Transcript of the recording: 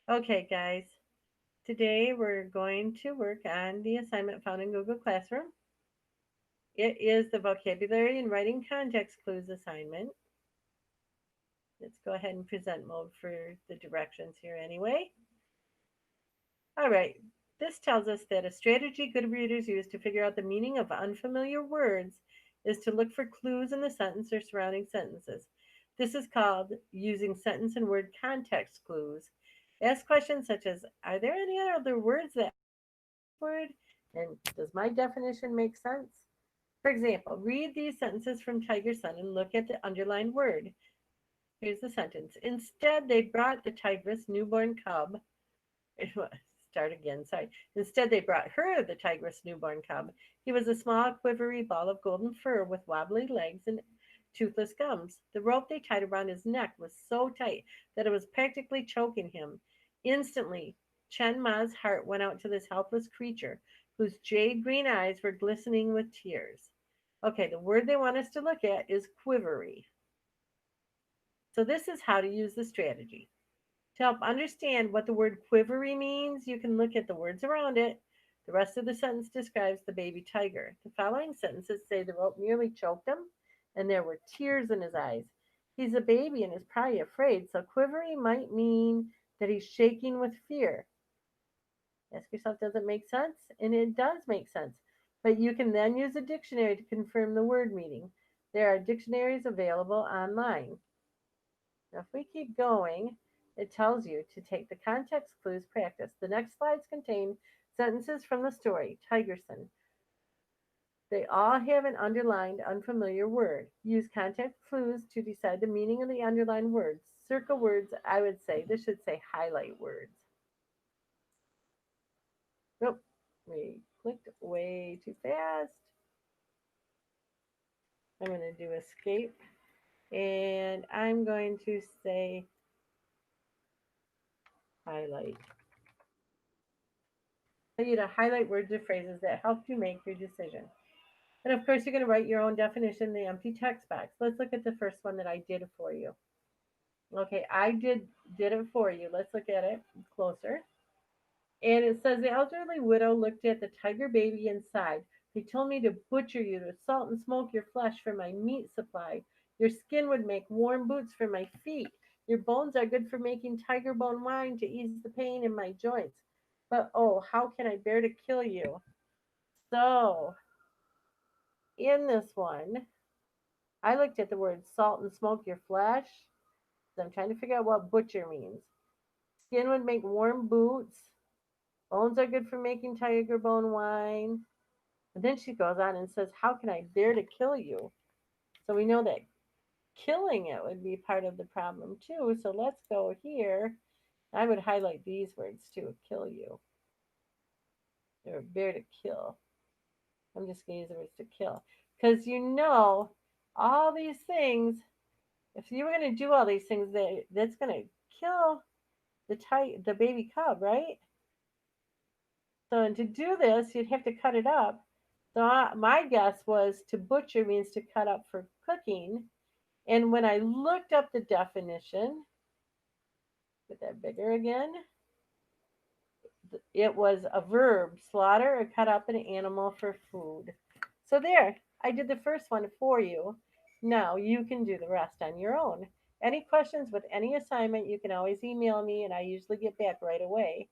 Okay, guys, today we're going to work on the assignment found in Google Classroom. It is the vocabulary and writing context clues assignment. Let's go ahead and present mode for the directions here anyway. All right, this tells us that a strategy good readers use to figure out the meaning of unfamiliar words is to look for clues in the sentence or surrounding sentences. This is called using sentence and word context clues. Ask questions such as, are there any other words that word? And does my definition make sense? For example, read these sentences from Tiger Sun and look at the underlined word. Here's the sentence. Instead, they brought the tigress newborn cub. Start again, sorry. Instead, they brought her the tigress newborn cub. He was a small, quivery ball of golden fur with wobbly legs and toothless gums. The rope they tied around his neck was so tight that it was practically choking him. Instantly, Chen Ma's heart went out to this helpless creature, whose jade green eyes were glistening with tears. Okay, the word they want us to look at is quivery. So, this is how to use the strategy. To help understand what the word quivery means, you can look at the words around it. The rest of the sentence describes the baby tiger. The following sentences say the rope nearly choked him and there were tears in his eyes. He's a baby and is probably afraid, so quivery might mean that he's shaking with fear. Ask yourself, does it make sense? And it does make sense. But you can then use a dictionary to confirm the word meaning. There are dictionaries available online. Now, if we keep going, it tells you to take the context clues practice. The next slides contain sentences from the story, Tigerson. They all have an underlined unfamiliar word. Use context clues to decide the meaning of the underlined words. Circle words, I would say, this should say highlight words. Nope, we clicked way too fast. I'm going to do escape and I'm going to say highlight. You to highlight words or phrases that helped you make your decision. And of course, you're going to write your own definition in the empty text box. Let's look at the first one that I did for you. Okay, I did it for you. Let's look at it closer. And it says the elderly widow looked at the tiger baby and sighed. They told me to butcher you, to salt and smoke your flesh for my meat supply. Your skin would make warm boots for my feet. Your bones are good for making tiger bone wine to ease the pain in my joints. But oh, how can I bear to kill you? So, in this one, I looked at the word salt and smoke your flesh. So I'm trying to figure out what butcher means. Skin would make warm boots. Bones are good for making tiger bone wine. And then she goes on and says, how can I bear to kill you? So we know that killing it would be part of the problem too. So let's go here. I would highlight these words too, kill you. Or bear to kill. I'm just going to use the words to kill. Because you know, all these things, if you were going to do all these things, that's going to kill the baby cub, right? So, and to do this, you'd have to cut it up. So, my guess was to butcher means to cut up for cooking. And when I looked up the definition, put that bigger again, it was a verb, slaughter or cut up an animal for food. So, there, I did the first one for you. Now you can do the rest on your own. Any questions with any assignment, you can always email me and I usually get back right away.